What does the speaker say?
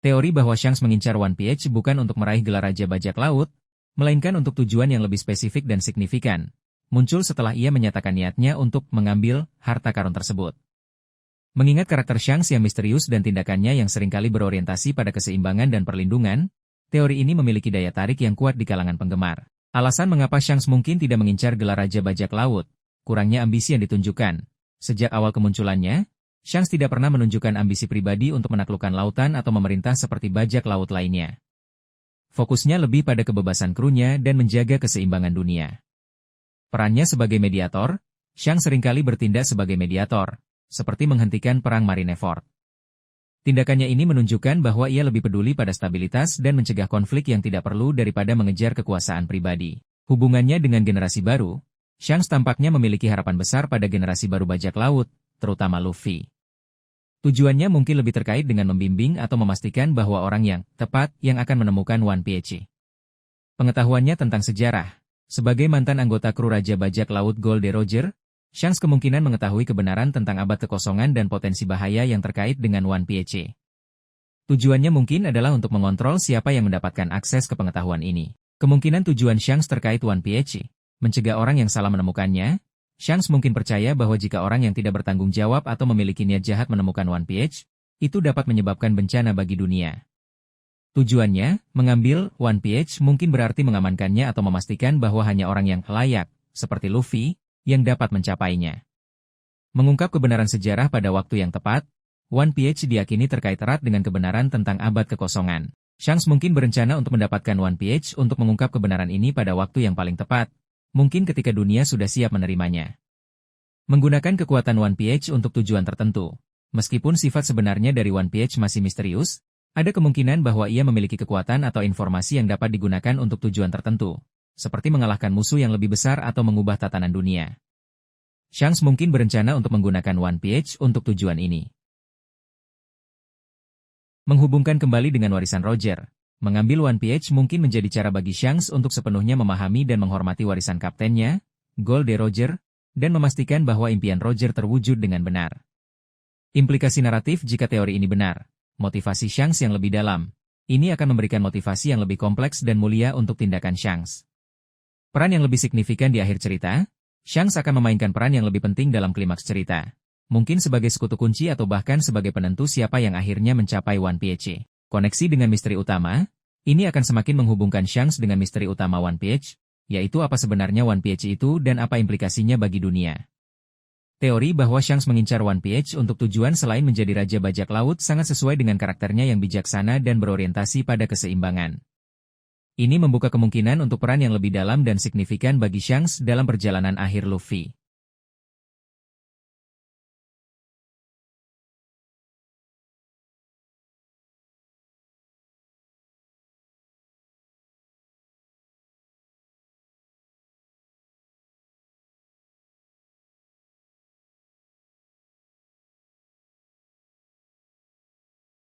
Teori bahwa Shanks mengincar One Piece bukan untuk meraih gelar Raja Bajak Laut, melainkan untuk tujuan yang lebih spesifik dan signifikan, muncul setelah ia menyatakan niatnya untuk mengambil harta karun tersebut. Mengingat karakter Shanks yang misterius dan tindakannya yang seringkali berorientasi pada keseimbangan dan perlindungan, teori ini memiliki daya tarik yang kuat di kalangan penggemar. Alasan mengapa Shanks mungkin tidak mengincar gelar Raja Bajak Laut, kurangnya ambisi yang ditunjukkan. Sejak awal kemunculannya, Shanks tidak pernah menunjukkan ambisi pribadi untuk menaklukkan lautan atau memerintah seperti bajak laut lainnya. Fokusnya lebih pada kebebasan krunya dan menjaga keseimbangan dunia. Perannya sebagai mediator, Shanks seringkali bertindak sebagai mediator, seperti menghentikan perang Marineford. Tindakannya ini menunjukkan bahwa ia lebih peduli pada stabilitas dan mencegah konflik yang tidak perlu daripada mengejar kekuasaan pribadi. Hubungannya dengan generasi baru, Shanks tampaknya memiliki harapan besar pada generasi baru bajak laut, terutama Luffy. Tujuannya mungkin lebih terkait dengan membimbing atau memastikan bahwa orang yang tepat yang akan menemukan One Piece. Pengetahuannya tentang sejarah. Sebagai mantan anggota kru Raja Bajak Laut Gold Roger, Shanks kemungkinan mengetahui kebenaran tentang abad kekosongan dan potensi bahaya yang terkait dengan One Piece. Tujuannya mungkin adalah untuk mengontrol siapa yang mendapatkan akses ke pengetahuan ini. Kemungkinan tujuan Shanks terkait One Piece, mencegah orang yang salah menemukannya. Shanks mungkin percaya bahwa jika orang yang tidak bertanggung jawab atau memiliki niat jahat menemukan One Piece, itu dapat menyebabkan bencana bagi dunia. Tujuannya, mengambil One Piece mungkin berarti mengamankannya atau memastikan bahwa hanya orang yang layak, seperti Luffy, yang dapat mencapainya. Mengungkap kebenaran sejarah pada waktu yang tepat, One Piece diyakini terkait erat dengan kebenaran tentang abad kekosongan. Shanks mungkin berencana untuk mendapatkan One Piece untuk mengungkap kebenaran ini pada waktu yang paling tepat, mungkin ketika dunia sudah siap menerimanya. Menggunakan kekuatan One Piece untuk tujuan tertentu. Meskipun sifat sebenarnya dari One Piece masih misterius, ada kemungkinan bahwa ia memiliki kekuatan atau informasi yang dapat digunakan untuk tujuan tertentu, seperti mengalahkan musuh yang lebih besar atau mengubah tatanan dunia. Shanks mungkin berencana untuk menggunakan One Piece untuk tujuan ini. Menghubungkan kembali dengan warisan Roger. Mengambil One Piece mungkin menjadi cara bagi Shanks untuk sepenuhnya memahami dan menghormati warisan kaptennya, Gold Roger, dan memastikan bahwa impian Roger terwujud dengan benar. Implikasi naratif jika teori ini benar. Motivasi Shanks yang lebih dalam. Ini akan memberikan motivasi yang lebih kompleks dan mulia untuk tindakan Shanks. Peran yang lebih signifikan di akhir cerita, Shanks akan memainkan peran yang lebih penting dalam klimaks cerita. Mungkin sebagai sekutu kunci atau bahkan sebagai penentu siapa yang akhirnya mencapai One Piece. Koneksi dengan misteri utama, ini akan semakin menghubungkan Shanks dengan misteri utama One Piece, yaitu apa sebenarnya One Piece itu dan apa implikasinya bagi dunia. Teori bahwa Shanks mengincar One Piece untuk tujuan selain menjadi Raja Bajak Laut sangat sesuai dengan karakternya yang bijaksana dan berorientasi pada keseimbangan. Ini membuka kemungkinan untuk peran yang lebih dalam dan signifikan bagi Shanks dalam perjalanan akhir Luffy.